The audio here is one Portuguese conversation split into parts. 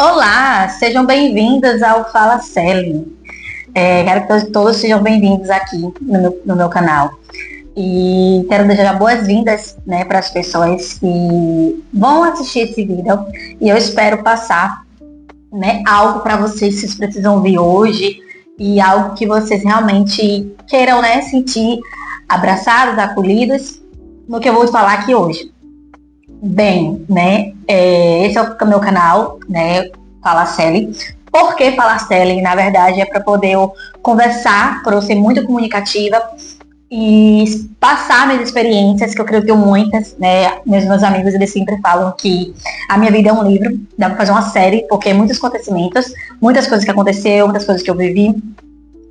Olá, sejam bem-vindas ao Fala Sally. Quero que todos sejam bem-vindos aqui no meu canal. E quero desejar boas-vindas, né, para as pessoas que vão assistir esse vídeo. E eu espero passar, né, algo para vocês que vocês precisam ouvir hoje e algo que vocês realmente queiram, né, sentir abraçados, acolhidos no que eu vou falar aqui hoje. Bem, né, esse é o meu canal, né, Fala Sally. Por que Fala Sally? Na verdade, é para poder eu conversar, para eu ser muito comunicativa e passar minhas experiências, que eu creio que muitas, né, meus amigos, eles sempre falam que a minha vida é um livro, dá para fazer uma série, porque muitos acontecimentos, muitas coisas que aconteceram, muitas coisas que eu vivi,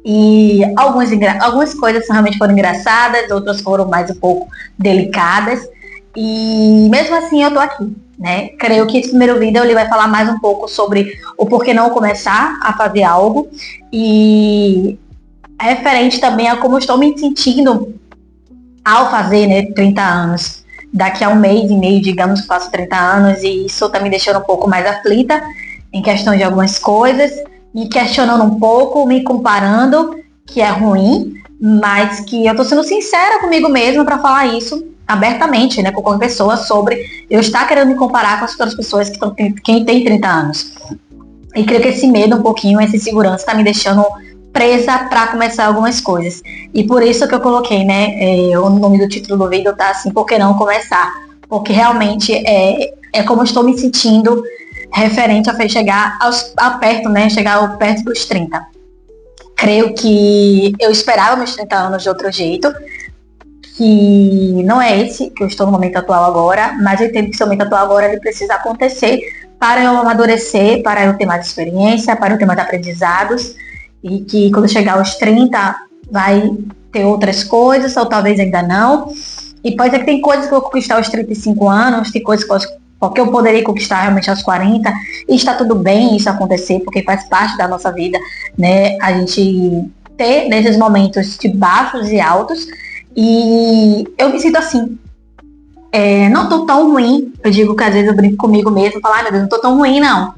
e algumas coisas realmente foram engraçadas, outras foram mais um pouco delicadas, e mesmo assim eu tô aqui, né? Creio que esse primeiro vídeo ele vai falar mais um pouco sobre o porquê não começar a fazer algo e referente também a como eu estou me sentindo ao fazer, né, 30 anos. Daqui a um mês e meio, digamos, faço 30 anos e isso tá me deixando um pouco mais aflita em questão de algumas coisas, me questionando um pouco, me comparando, que é ruim, mas que eu tô sendo sincera comigo mesma para falar isso abertamente, né, com qualquer pessoa, sobre eu estar querendo me comparar com as outras pessoas quem tem 30 anos. E creio que esse medo um pouquinho, essa insegurança tá me deixando presa para começar algumas coisas. E por isso que eu coloquei, né, o nome do título do vídeo tá assim, por que não começar? Porque realmente é como eu estou me sentindo referente a chegar chegar perto dos 30. Creio que eu esperava meus 30 anos de outro jeito, que não é esse que eu estou no momento atual agora, mas eu entendo que esse momento atual agora ele precisa acontecer para eu amadurecer, para eu ter mais experiência, para eu ter mais aprendizados, e que quando chegar aos 30 vai ter outras coisas, ou talvez ainda não. E pode ser que tem coisas que eu vou conquistar aos 35 anos, tem coisas que eu poderia conquistar realmente aos 40, e está tudo bem isso acontecer, porque faz parte da nossa vida, né, a gente ter nesses momentos de baixos e altos. E eu me sinto assim, não tô tão ruim. Eu digo que às vezes eu brinco comigo mesmo, falo, meu Deus, não tô tão ruim não.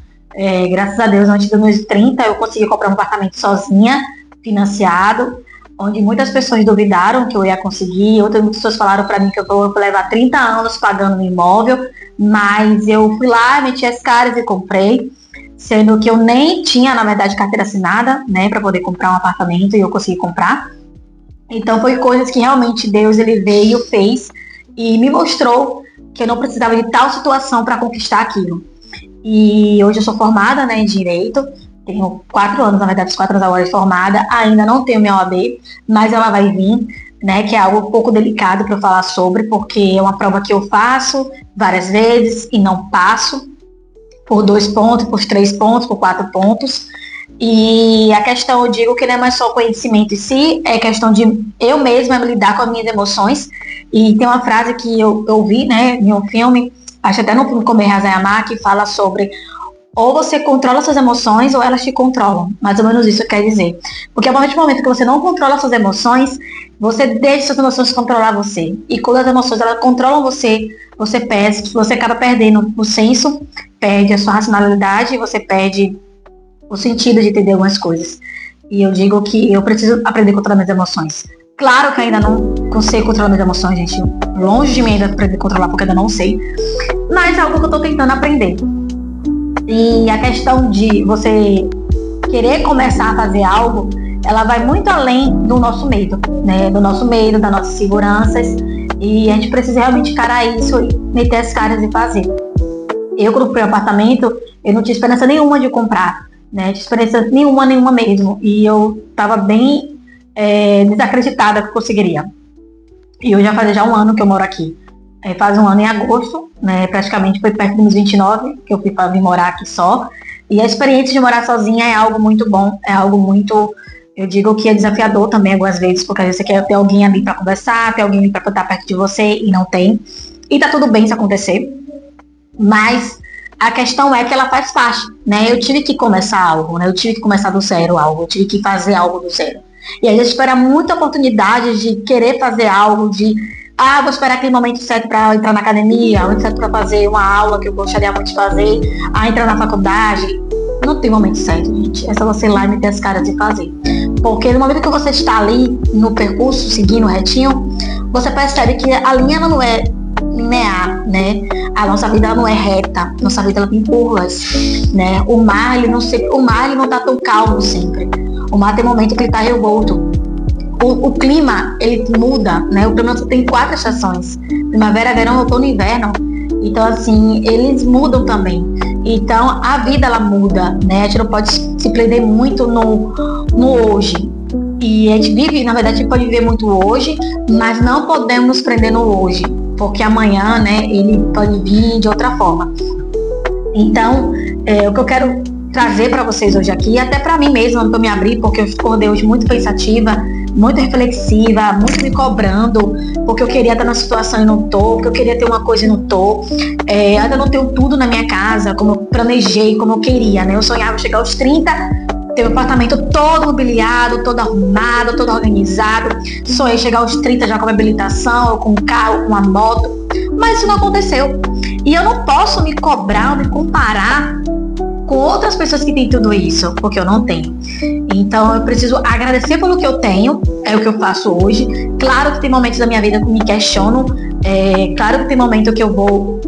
Graças a Deus, antes dos meus 30 eu consegui comprar um apartamento sozinha, financiado, onde muitas pessoas duvidaram que eu ia conseguir, outras pessoas falaram para mim que eu vou levar 30 anos pagando um imóvel, mas eu fui lá, meti as caras e comprei, sendo que eu nem tinha, na verdade, carteira assinada, né, para poder comprar um apartamento, e eu consegui comprar. Então foi coisas que realmente Deus ele veio, fez e me mostrou que eu não precisava de tal situação para conquistar aquilo. E hoje eu sou formada, né, em Direito, tenho 4 anos, na verdade, os 4 anos agora de formada, ainda não tenho minha OAB, mas ela vai vir, né, que é algo um pouco delicado para eu falar sobre, porque é uma prova que eu faço várias vezes e não passo, por 2 pontos, por 3 pontos, por 4 pontos. E a questão, eu digo que não é mais só conhecimento em si, é questão de eu mesma lidar com as minhas emoções. E tem uma frase que eu vi, né, em um filme, acho até no filme Comer, Arrasar e Amar, que fala sobre ou você controla suas emoções ou elas te controlam. Mais ou menos isso quer dizer. Porque a partir do momento que você não controla suas emoções, você deixa suas emoções controlar você. E quando as emoções elas controlam você, você acaba perdendo o senso, perde a sua racionalidade, você perde o sentido de entender algumas coisas. E eu digo que eu preciso aprender a controlar minhas emoções. Claro que ainda não consigo controlar minhas emoções, gente. Longe de mim ainda aprender a controlar, porque ainda não sei. Mas é algo que eu tô tentando aprender. E a questão de você querer começar a fazer algo, ela vai muito além do nosso medo, né? Do nosso medo, das nossas seguranças. E a gente precisa realmente encarar isso e meter as caras e fazer. Eu, quando comprei um apartamento, eu não tinha esperança nenhuma de comprar, né? De experiência nenhuma mesmo. E eu tava bem desacreditada que eu conseguiria. E eu já fazia já 1 ano que eu moro aqui. Faz 1 ano em agosto, né? Praticamente foi perto dos 29 que eu fui para vir morar aqui só. E a experiência de morar sozinha é algo muito bom, é algo muito, eu digo que é desafiador também algumas vezes, porque às vezes você quer ter alguém ali para conversar, ter alguém ali para estar perto de você e não tem. E tá tudo bem se acontecer. Mas a questão é que ela faz parte, né? Eu tive que começar algo, né? Eu tive que começar do zero algo, eu tive que fazer algo do zero. E a gente espera muita oportunidade de querer fazer algo, vou esperar aquele momento certo para entrar na academia, o momento certo para fazer uma aula que eu gostaria muito de fazer, entrar na faculdade. Não tem momento certo, gente. É só você ir lá e meter as caras e fazer. Porque no momento que você está ali no percurso, seguindo retinho, você percebe que a linha ela não é linear, né? A nossa vida ela não é reta, nossa vida ela tem curvas, né? O mar ele não tá tão calmo sempre. O mar tem momento que ele tá revolto. O clima ele muda, né? O clima tem 4 estações: primavera, verão, outono e inverno. Então assim, eles mudam também. Então a vida ela muda, né? A gente não pode se prender muito no hoje. E a gente vive, na verdade, a gente pode viver muito hoje, mas não podemos nos prender no hoje, porque amanhã, né, ele pode vir de outra forma. Então, o que eu quero trazer para vocês hoje aqui, até para mim mesma, para me abrir, porque eu acordei hoje muito pensativa, muito reflexiva, muito me cobrando, porque eu queria estar na situação e não tô, porque eu queria ter uma coisa e não tô. Ainda não tenho tudo na minha casa, como eu planejei, como eu queria, né? Eu sonhava chegar aos 30, ter um apartamento todo mobiliado, todo arrumado, todo organizado. Sonhei chegar aos 30 já com uma habilitação, com um carro, com uma moto, mas isso não aconteceu. E eu não posso me cobrar, me comparar com outras pessoas que têm tudo isso, porque eu não tenho. Então eu preciso agradecer pelo que eu tenho, é o que eu faço hoje. Claro que tem momentos da minha vida que me questiono, claro que tem momentos que eu vou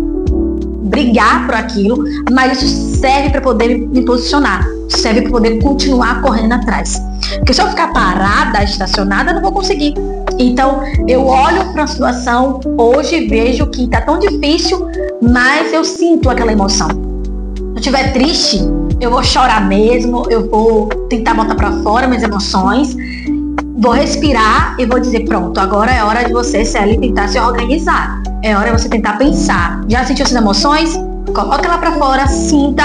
brigar por aquilo, mas isso serve para poder me posicionar, serve para poder continuar correndo atrás. Porque se eu ficar parada, estacionada, eu não vou conseguir. Então eu olho para a situação hoje e vejo que está tão difícil, mas eu sinto aquela emoção. Se eu estiver triste, eu vou chorar mesmo, eu vou tentar botar para fora minhas emoções, vou respirar e vou dizer, pronto, agora é hora de você, Célia, tentar se organizar. É hora de você tentar pensar. Já sentiu essas emoções? Coloca ela para fora, sinta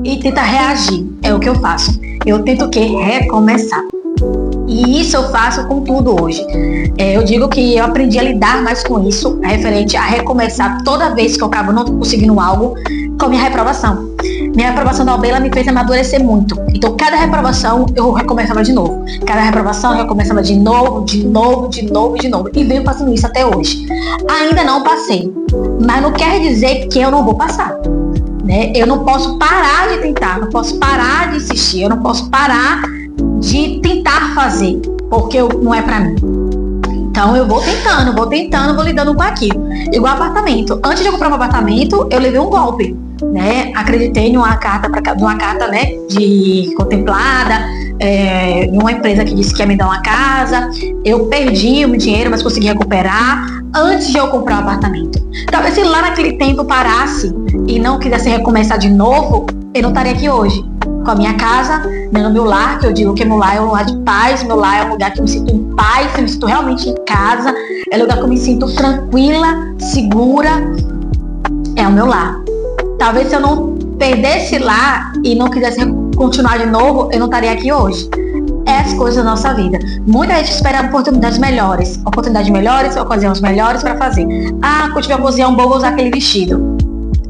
e tenta reagir. É o que eu faço. Eu tento o quê? Recomeçar. E isso eu faço com tudo hoje. Eu digo que eu aprendi a lidar mais com isso, referente a recomeçar toda vez que eu acabo não conseguindo algo, com minha reprovação. Minha reprovação da OAB, ela me fez amadurecer muito. Então, cada reprovação, eu recomeçava de novo. Cada reprovação, eu recomeçava de novo. E venho fazendo isso até hoje. Ainda não passei. Mas não quer dizer que eu não vou passar. Né? Eu não posso parar de tentar, não posso parar de insistir, eu não posso parar de tentar fazer, porque não é pra mim. Então eu vou tentando, vou lidando com aquilo. Igual apartamento. Antes de eu comprar um apartamento, eu levei um golpe, né? Acreditei numa carta, né, de contemplada, em uma empresa que disse que ia me dar uma casa. Eu perdi o meu dinheiro, mas consegui recuperar antes de eu comprar o apartamento. Talvez se lá naquele tempo parasse e não quisesse recomeçar de novo, eu não estaria aqui hoje. Com a minha casa, no meu lar, que eu digo que meu lar é um lugar de paz, meu lar é um lugar que eu me sinto em paz, eu me sinto realmente em casa, é um lugar que eu me sinto tranquila, segura, é o meu lar. Talvez se eu não perdesse lá e não quisesse continuar de novo, eu não estaria aqui hoje. É as coisas da nossa vida. Muita gente espera oportunidades melhores, ocasiões melhores para fazer. Quando tiver uma ocasião boa, vou usar aquele vestido.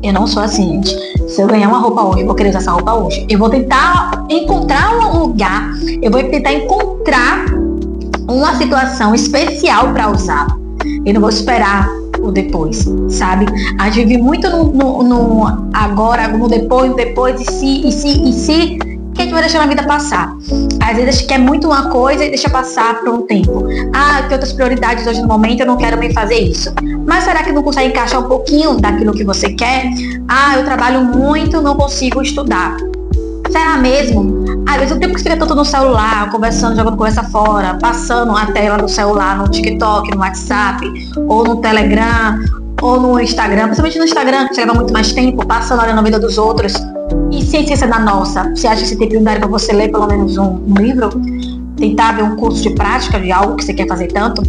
Eu não sou assim, gente. Se eu ganhar uma roupa hoje, eu vou querer usar essa roupa hoje. Eu vou tentar encontrar um lugar, eu vou tentar encontrar uma situação especial para usá-la. Eu não vou esperar o depois, sabe? A gente vive muito no agora, no depois, e se, que a gente vai deixar a vida passar. Às vezes a gente quer muito uma coisa e deixa passar por um tempo. Tem outras prioridades hoje no momento, eu não quero nem fazer isso. Mas será que não consegue encaixar um pouquinho daquilo que você quer? Eu trabalho muito, não consigo estudar. Será mesmo? Às vezes o tempo que fica tanto no celular, conversando, jogando conversa fora, passando a tela no celular, no TikTok, no WhatsApp, ou no Telegram, ou no Instagram, principalmente no Instagram, que leva muito mais tempo, passando olhando a vida dos outros. E sem esquecer da nossa. Você acha que você tem prioridade para você ler pelo menos um livro? Tentar ver um curso de prática de algo que você quer fazer tanto?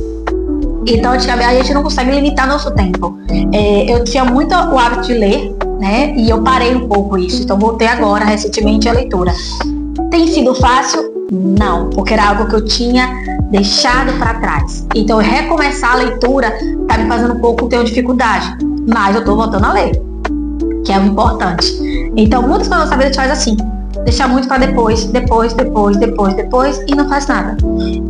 Então, a gente não consegue limitar nosso tempo. Eu tinha muito o hábito de ler, né? E eu parei um pouco isso. Então, voltei agora, recentemente, a leitura. Tem sido fácil? Não, porque era algo que eu tinha deixado para trás. Então, recomeçar a leitura tá me fazendo um pouco ter dificuldade. Mas eu tô voltando a ler, que é o importante. Então, muitas coisas na nossa vida a gente faz assim. deixa muito para depois, e não faz nada.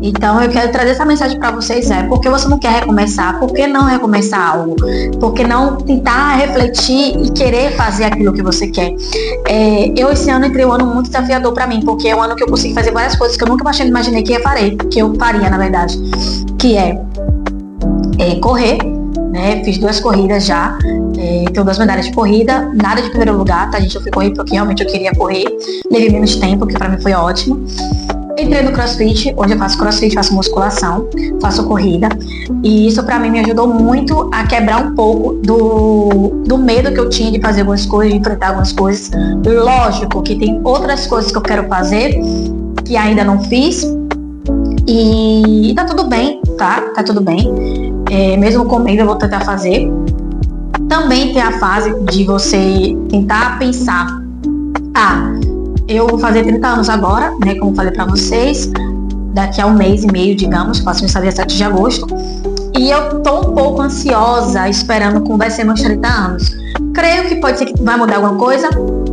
Então eu quero trazer essa mensagem para vocês, porque você não quer recomeçar, por que não recomeçar algo? Por que não tentar refletir e querer fazer aquilo que você quer? Eu esse ano entrei um ano muito desafiador para mim, porque é um ano que eu consegui fazer várias coisas que eu nunca imaginei que eu faria, na verdade, que é correr, né? Fiz 2 corridas já, tenho 2 medalhas de corrida, nada de primeiro lugar, tá, gente? Eu fui correr porque realmente eu queria correr, levei menos tempo, que pra mim foi ótimo. Entrei no CrossFit, onde eu faço CrossFit, faço musculação, faço corrida, e isso pra mim me ajudou muito a quebrar um pouco do medo que eu tinha de fazer algumas coisas, de enfrentar algumas coisas. Lógico que tem outras coisas que eu quero fazer, que ainda não fiz, e tá tudo bem, tá? Tá tudo bem. Mesmo com medo eu vou tentar fazer. Também tem a fase de você tentar pensar, eu vou fazer 30 anos agora, né, como falei pra vocês, daqui a 1 mês e meio, digamos, faço aniversário dia 7 de agosto, e eu tô um pouco ansiosa, esperando como vai ser meus 30 anos. Creio que pode ser que vai mudar alguma coisa?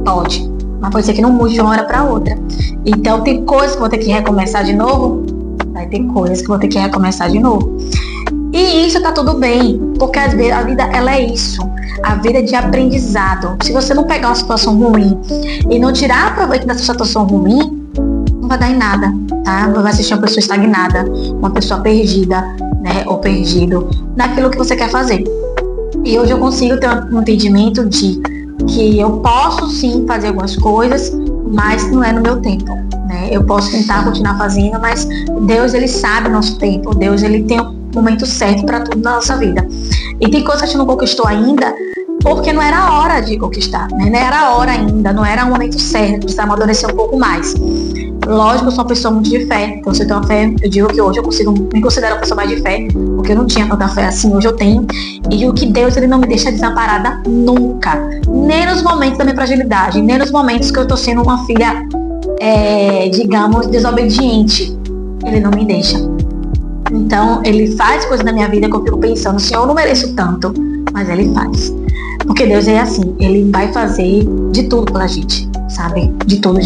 Pode, mas pode ser que não mude de uma hora pra outra. Então tem coisas que vou ter que recomeçar de novo? Vai ter coisas que vou ter que recomeçar de novo. E isso tá tudo bem, porque às vezes a vida, ela é isso. A vida é de aprendizado. Se você não pegar uma situação ruim e não tirar proveito dessa situação ruim, não vai dar em nada, tá? Vai assistir uma pessoa estagnada, uma pessoa perdida, né? Ou perdido naquilo que você quer fazer. E hoje eu consigo ter um entendimento de que eu posso sim fazer algumas coisas, mas não é no meu tempo, né? Eu posso tentar continuar fazendo, mas Deus, ele sabe o nosso tempo. Deus, ele tem um momento certo para tudo na nossa vida. E tem coisas que a gente não conquistou ainda porque não era a hora de conquistar, né? Não era a hora ainda, não era o momento certo, precisa amadurecer um pouco mais. Lógico, eu sou uma pessoa muito de fé, então se eu tenho uma fé, eu digo que hoje eu me considero uma pessoa mais de fé, porque eu não tinha tanta fé assim, hoje eu tenho. E digo que Deus, ele não me deixa desamparada nunca, nem nos momentos da minha fragilidade, nem nos momentos que eu tô sendo uma filha, digamos, desobediente, ele não me deixa. Então, ele faz coisas na minha vida que eu fico pensando, Senhor, eu não mereço tanto, mas ele faz. Porque Deus é assim, ele vai fazer de tudo pela gente, sabe? De tudo.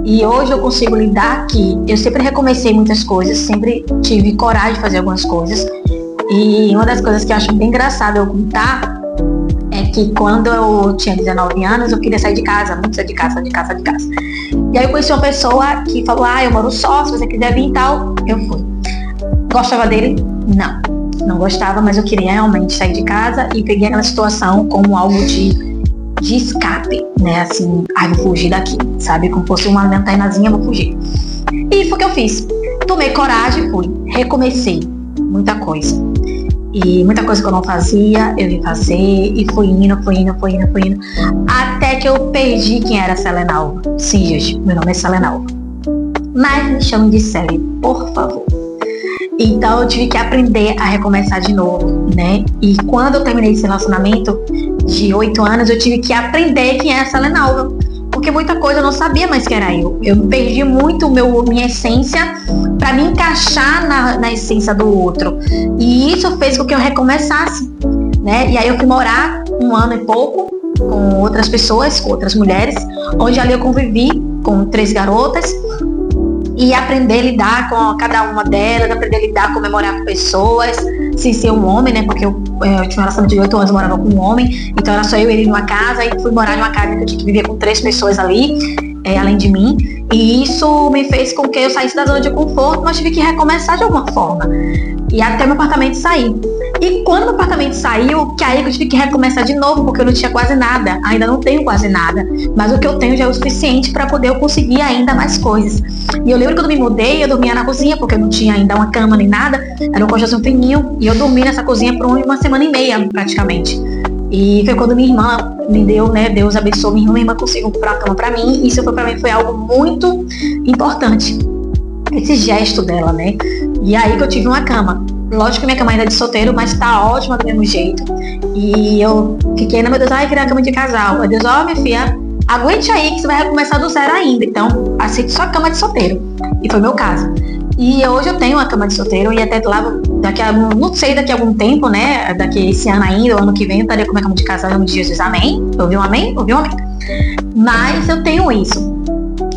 E hoje eu consigo lidar aqui. Eu sempre recomecei muitas coisas, sempre tive coragem de fazer algumas coisas. E uma das coisas que eu acho bem engraçado eu contar é que quando eu tinha 19 anos, eu queria sair de casa, muito sair de casa. E aí eu conheci uma pessoa que falou, eu moro só, se você quiser vir e tal, eu fui. Gostava dele? Não gostava, mas eu queria realmente sair de casa e peguei aquela situação como algo de escape, né, assim, vou fugir daqui, sabe, como fosse uma lanternazinha, vou fugir. E foi o que eu fiz, tomei coragem, fui, recomecei muita coisa, e muita coisa que eu não fazia, eu vim fazer, e fui indo, até que eu perdi quem era Selena Alva. Sim, gente, meu nome é Selena Alva, mas me chamem de Sally, por favor. Então eu tive que aprender a recomeçar de novo, né? E quando eu terminei esse relacionamento de 8 anos, eu tive que aprender quem era Selena Alva. Porque muita coisa eu não sabia mais quem era eu. Eu perdi muito minha essência para me encaixar na essência do outro. E isso fez com que eu recomeçasse, né? E aí eu fui morar 1 ano e pouco com outras pessoas, com outras mulheres, onde ali eu convivi com 3 garotas. E aprender a lidar com cada uma delas, aprender a lidar, comemorar com pessoas, sem ser um homem, né? Porque eu tinha um relacionamento de 8 anos, morava com um homem, então era só eu e ele numa casa, e fui morar numa casa que eu tinha que viver com 3 pessoas ali, além de mim. E isso me fez com que eu saísse da zona de conforto, mas tive que recomeçar de alguma forma. E até meu apartamento sair. E quando meu apartamento saiu, que aí eu tive que recomeçar de novo, porque eu não tinha quase nada. Ainda não tenho quase nada. Mas o que eu tenho já é o suficiente para poder eu conseguir ainda mais coisas. E eu lembro que quando me mudei, eu dormia na cozinha, porque eu não tinha ainda uma cama nem nada. Era um colchão fininho. E eu dormi nessa cozinha por 1 semana e meia, praticamente. E foi quando minha irmã me deu, né? Deus abençoou minha irmã conseguiu comprar uma cama pra mim. E isso pra mim foi algo muito importante. Esse gesto dela, né? E aí que eu tive uma cama. Lógico que minha cama ainda é de solteiro, mas tá ótima do mesmo jeito. E eu fiquei, meu Deus, queria uma cama de casal. Meu Deus, minha filha, aguente aí que você vai recomeçar do zero ainda. Então, aceite sua cama de solteiro. E foi meu caso. E hoje eu tenho uma cama de solteiro e até lá, não sei, daqui a algum tempo, né? Daqui esse ano ainda, o ano que vem, eu estaria com uma cama de casal em nome de Jesus. Amém? Ouviu um amém? Ouviu um amém? Mas eu tenho isso.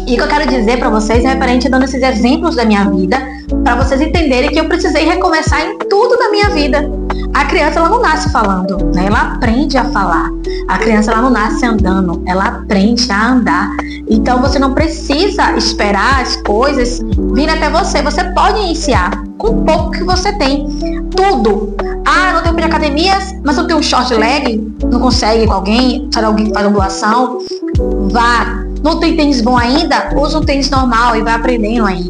E o que eu quero dizer para vocês é referente dando esses exemplos da minha vida, para vocês entenderem que eu precisei recomeçar em tudo da minha vida. A criança, ela não nasce falando, né? Ela aprende a falar. A criança, ela não nasce andando, ela aprende a andar. Então você não precisa esperar as coisas virem até você. Você pode iniciar com o pouco que você tem. Tudo. Ah, não tenho para academia, mas eu tenho um short leg, não consegue com alguém, sabe, alguém que faz uma doação. Vá. Não tem tênis bom ainda? Usa um tênis normal e vai aprendendo aí.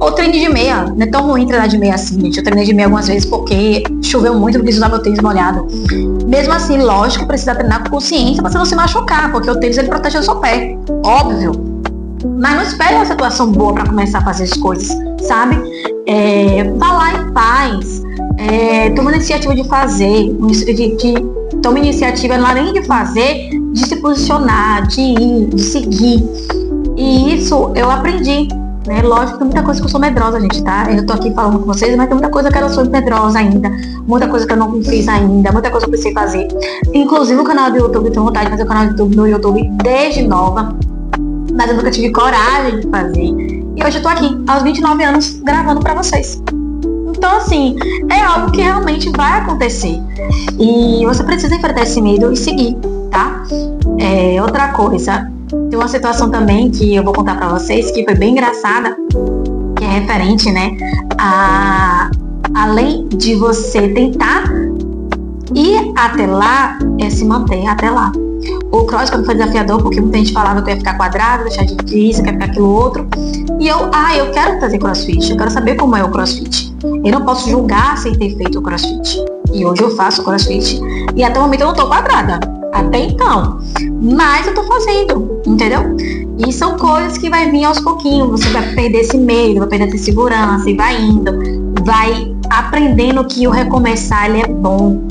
Ou treine de meia. Não é tão ruim treinar de meia assim, gente. Eu treinei de meia algumas vezes porque choveu muito, eu preciso usar meu tênis molhado. Mesmo assim, lógico, precisa treinar com consciência para você não se machucar, porque o tênis ele protege o seu pé. Óbvio. Mas não espere uma situação boa para começar a fazer as coisas, sabe? Vá lá em paz. Toma a iniciativa de fazer. Toma iniciativa além de fazer, de se posicionar, de ir, de seguir. E isso eu aprendi, né? Lógico que tem muita coisa que eu sou medrosa, gente, tá? Eu tô aqui falando com vocês, mas tem muita coisa que eu sou medrosa ainda, muita coisa que eu não fiz ainda, muita coisa que eu precisei fazer. Inclusive o canal do YouTube, eu tenho vontade de fazer o canal do YouTube no YouTube desde nova, mas eu nunca tive coragem de fazer. E hoje eu tô aqui, aos 29 anos, gravando pra vocês. Então, assim, é algo que realmente vai acontecer. E você precisa enfrentar esse medo e seguir, tá? Outra coisa, tem uma situação também que eu vou contar pra vocês, que foi bem engraçada, que é referente, né, além de você tentar ir até lá, se manter até lá. O cross foi desafiador, porque muita gente falava que eu ia ficar quadrada, deixar de isso, que ia ficar aquilo outro. E eu quero fazer crossfit, eu quero saber como é o crossfit. Eu não posso julgar sem ter feito o crossfit. E hoje eu faço crossfit. E até o momento eu não tô quadrada. Até então. Mas eu tô fazendo, entendeu? E são coisas que vai vir aos pouquinhos. Você vai perder esse medo, vai perder essa segurança e vai indo. Vai aprendendo que o recomeçar, ele é bom.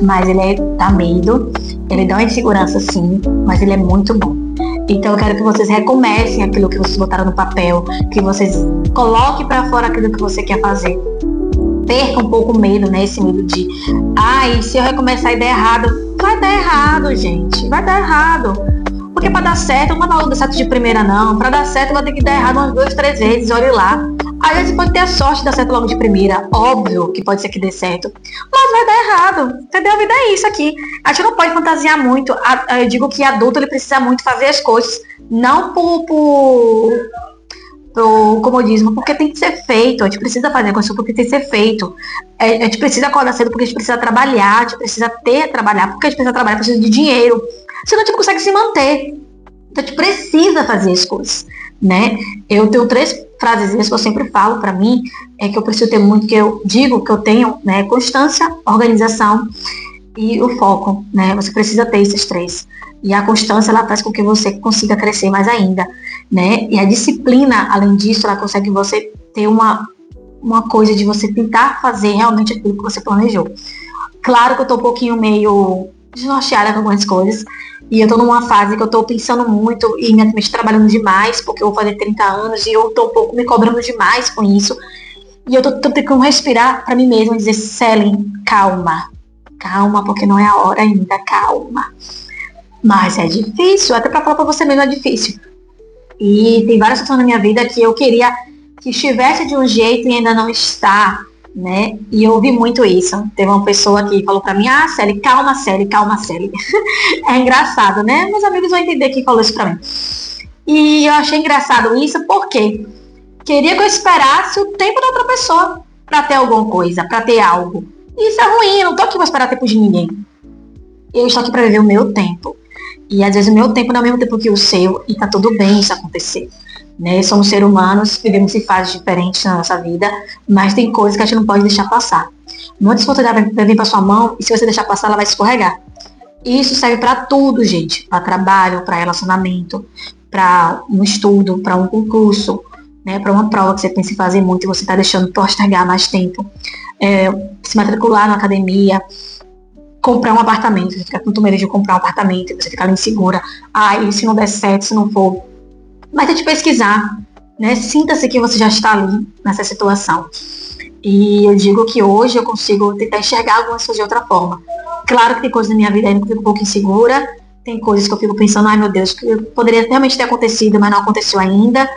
Mas ele dá medo. Ele dá uma insegurança, sim. Mas ele é muito bom. Então eu quero que vocês recomecem aquilo que vocês botaram no papel, que vocês coloquem para fora aquilo que você quer fazer. Perca um pouco o medo, né? Esse medo de, se eu recomeçar e der errado, vai dar errado, gente. Vai dar errado. Porque para dar certo, não vai dar certo de primeira, não. Para dar certo, vai ter que dar errado umas 2, 3 vezes, olhe lá. Às vezes pode ter a sorte de dar certo logo de primeira. Óbvio que pode ser que dê certo. Mas vai dar errado. Entendeu? A vida é isso aqui. A gente não pode fantasiar muito. Eu digo que adulto, ele precisa muito fazer as coisas. Não pro comodismo, porque tem que ser feito. A gente precisa fazer coisas porque tem que ser feito. A gente precisa acordar cedo porque a gente precisa trabalhar. A gente precisa trabalhar porque a gente precisa trabalhar, precisa de dinheiro. Senão a gente não consegue se manter. Então a gente precisa fazer as coisas, né? Eu tenho 3 frases que eu sempre falo pra mim, que eu preciso ter muito, que eu digo que eu tenho, né? Constância, organização e o foco, né? Você precisa ter esses 3. E a constância, ela faz com que você consiga crescer mais ainda, né? E a disciplina, além disso, ela consegue você ter uma coisa de você tentar fazer realmente aquilo que você planejou. Claro que eu tô um pouquinho meio desnorteada com algumas coisas, e eu tô numa fase que eu tô pensando muito e minha mente trabalhando demais, porque eu vou fazer 30 anos e eu tô um pouco me cobrando demais com isso. E eu tô tentando respirar pra mim mesma e dizer, Céline, calma, porque não é a hora ainda, calma. Mas é difícil, até pra falar pra você mesmo é difícil. E tem várias situações na minha vida que eu queria que estivesse de um jeito e ainda não está, né? E eu ouvi muito isso. Teve uma pessoa que falou pra mim, Céline, calma, Céline. É engraçado, né? Meus amigos vão entender quem falou isso pra mim. E eu achei engraçado isso porque queria que eu esperasse o tempo da outra pessoa pra ter alguma coisa, pra ter algo. E isso é ruim, eu não tô aqui pra esperar tempo de ninguém. Eu estou aqui pra viver o meu tempo. E às vezes o meu tempo não é o mesmo tempo que o seu, e tá tudo bem isso acontecer. Né? Somos seres humanos, vivemos em fases diferentes na nossa vida, mas tem coisas que a gente não pode deixar passar. Muitas oportunidades vai vir para sua mão, e se você deixar passar, ela vai escorregar. Isso serve para tudo, gente. Para trabalho, para relacionamento, para um estudo, para um concurso, né? Para uma prova que você pensa em fazer muito e você está deixando postergar mais tempo. Se matricular na academia, comprar um apartamento. Você fica com muito medo de comprar um apartamento, você fica ali insegura. E se não der certo, se não for... Mas tem que pesquisar, né? Sinta-se que você já está ali nessa situação. E eu digo que hoje eu consigo tentar enxergar algumas coisas de outra forma. Claro que tem coisas na minha vida ainda que eu fico um pouco insegura, tem coisas que eu fico pensando, ai meu Deus, que poderia realmente ter acontecido, mas não aconteceu ainda.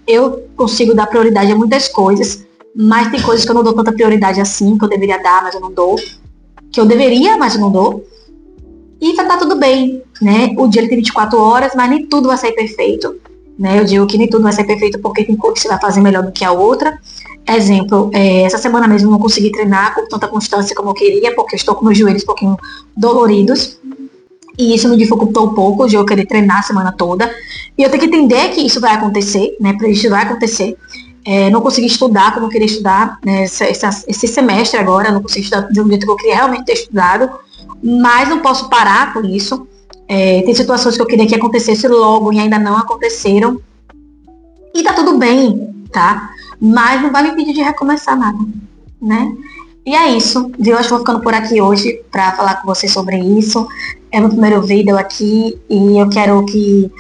Eu consigo dar prioridade a muitas coisas, mas tem coisas que eu não dou tanta prioridade assim, que eu deveria dar, mas eu não dou. Que eu deveria, mas eu não dou. E tá tudo bem, né? O dia ele tem 24 horas, mas nem tudo vai sair perfeito. Né? Eu digo que nem tudo vai ser perfeito porque tem coisa que você vai fazer melhor do que a outra. Exemplo, essa semana mesmo eu não consegui treinar com tanta constância como eu queria, porque eu estou com meus joelhos um pouquinho doloridos. E isso me dificultou um pouco de eu querer treinar a semana toda. E eu tenho que entender que isso vai acontecer, né? Para isso vai acontecer. Não consegui estudar como eu queria estudar, né? Esse semestre agora, não consegui estudar do jeito que eu queria realmente ter estudado. Mas não posso parar por isso. Tem situações que eu queria que acontecesse logo e ainda não aconteceram. E tá tudo bem, tá? Mas não vai me impedir de recomeçar nada, né? E é isso, viu? Acho que vou ficando por aqui hoje pra falar com vocês sobre isso. É meu primeiro vídeo aqui e eu quero que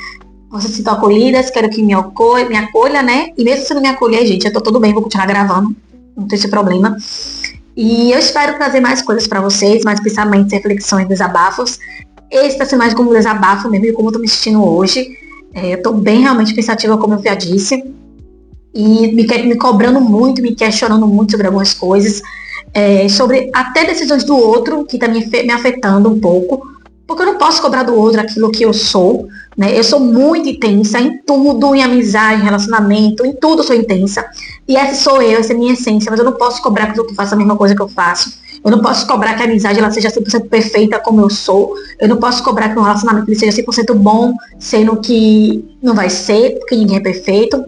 vocês se sintam acolhidas, quero que me acolha, né? E mesmo se não me acolher, gente, eu tô tudo bem, vou continuar gravando, não tem esse problema. E eu espero trazer mais coisas pra vocês, mais pensamentos, reflexões, desabafos. Esse tá sendo mais como um desabafo mesmo, de como eu tô me sentindo hoje. Eu tô bem realmente pensativa, como eu já disse. E me cobrando muito, me questionando muito sobre algumas coisas. Sobre até decisões do outro, que tá me afetando um pouco. Porque eu não posso cobrar do outro aquilo que eu sou, né? Eu sou muito intensa em tudo, em amizade, em relacionamento, em tudo eu sou intensa. E essa sou eu, essa é a minha essência, mas eu não posso cobrar que o outro faça a mesma coisa que eu faço. Eu não posso cobrar que a amizade ela seja 100% perfeita como eu sou. Eu não posso cobrar que o relacionamento ele seja 100% bom, sendo que não vai ser, porque ninguém é perfeito.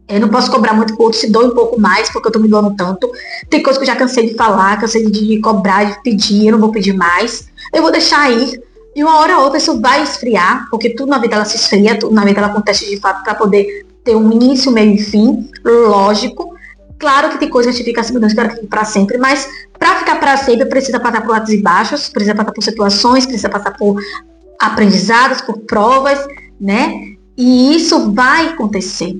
Eu não posso cobrar muito que o outro se doe um pouco mais, porque eu tô me doando tanto. Tem coisas que eu já cansei de falar, cansei de cobrar, de pedir, eu não vou pedir mais. Eu vou deixar ir. E uma hora ou outra isso vai esfriar, porque tudo na vida ela se esfria, tudo na vida ela acontece de fato para poder ter um início, meio e fim, lógico. Claro que tem coisas que a gente fica assim, meu Deus, quero ficar para sempre, mas para ficar para sempre precisa passar por altos e baixos, precisa passar por situações, precisa passar por aprendizados, por provas, né? E isso vai acontecer.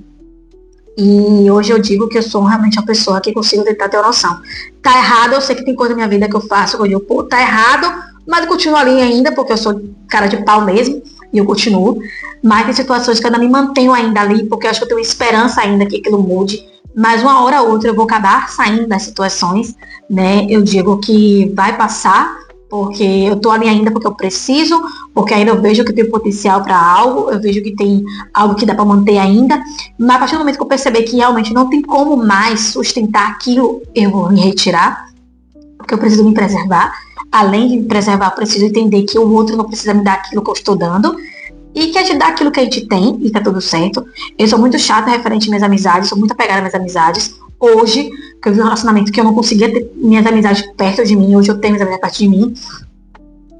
E hoje eu digo que eu sou realmente uma pessoa que consigo tentar ter uma noção. Tá errado, eu sei que tem coisa na minha vida que eu faço, que eu digo, pô, tá errado, mas eu continuo ali ainda, porque eu sou cara de pau mesmo, e eu continuo. Mas tem situações que eu ainda me mantenho ainda ali, porque eu acho que eu tenho esperança ainda que aquilo mude. Mas uma hora ou outra eu vou acabar saindo das situações, né? Eu digo que vai passar, porque eu tô ali ainda porque eu preciso, porque ainda eu vejo que tem potencial para algo, eu vejo que tem algo que dá para manter ainda, mas a partir do momento que eu perceber que realmente não tem como mais sustentar aquilo, eu vou me retirar, porque eu preciso me preservar. Além de me preservar, eu preciso entender que o outro não precisa me dar aquilo que eu estou dando, e que a gente dá aquilo que a gente tem, e tá tudo certo. Eu sou muito chata referente às minhas amizades, sou muito apegada às minhas amizades. Hoje, que eu vi um relacionamento que eu não conseguia ter minhas amizades perto de mim, hoje eu tenho minhas amizades perto de mim,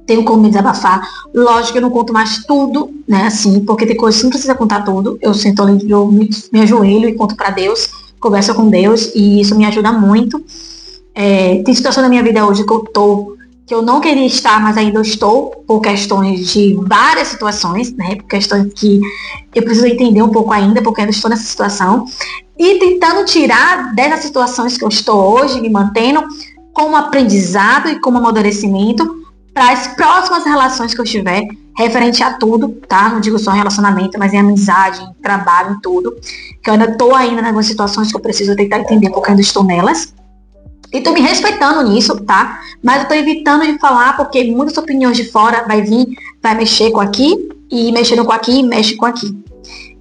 tenho como me desabafar. Lógico que eu não conto mais tudo, né, assim, porque tem coisas que não precisa contar tudo. Eu sento ali, eu me ajoelho e conto pra Deus, converso com Deus, e isso me ajuda muito. Tem situação na minha vida hoje que eu não queria estar, mas ainda eu estou, por questões de várias situações, né? Por questões que eu preciso entender um pouco ainda, porque ainda estou nessa situação. E tentando tirar dessas situações que eu estou hoje, me mantendo como aprendizado e como amadurecimento para as próximas relações que eu tiver, referente a tudo, tá? Não digo só em relacionamento, mas em amizade, em trabalho, em tudo. Que eu ainda estou ainda em algumas situações que eu preciso tentar entender, porque eu ainda estou nelas. E tô me respeitando nisso, tá? Mas eu tô evitando de falar porque muitas opiniões de fora vai vir, vai mexer com aqui, e mexendo com aqui, mexe com aqui.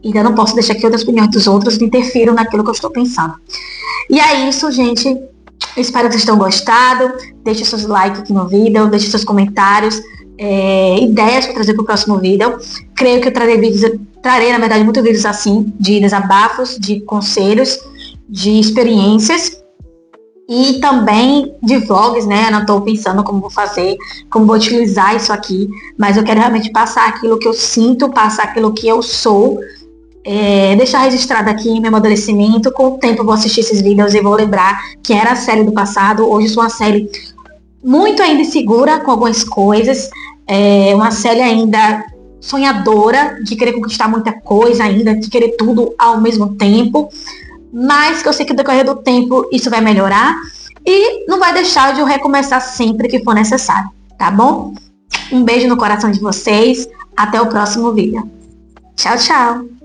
Então eu não posso deixar que outras opiniões dos outros interfiram naquilo que eu estou pensando. E é isso, gente. Eu espero que vocês tenham gostado. Deixe seus likes aqui no vídeo, deixe seus comentários, ideias para trazer para o próximo vídeo. Creio que eu trarei, na verdade, muitos vídeos assim, de desabafos, de conselhos, de experiências. E também de vlogs, né? Eu não estou pensando como vou fazer, como vou utilizar isso aqui, mas eu quero realmente passar aquilo que eu sinto, passar aquilo que eu sou, deixar registrado aqui em meu amadurecimento. Com o tempo eu vou assistir esses vídeos e vou lembrar que era a série do passado. Hoje sou uma série muito ainda insegura com algumas coisas, uma série ainda sonhadora, de querer conquistar muita coisa ainda, de querer tudo ao mesmo tempo, mas que eu sei que no decorrer do tempo isso vai melhorar e não vai deixar de eu recomeçar sempre que for necessário, tá bom? Um beijo no coração de vocês, até o próximo vídeo. Tchau, tchau!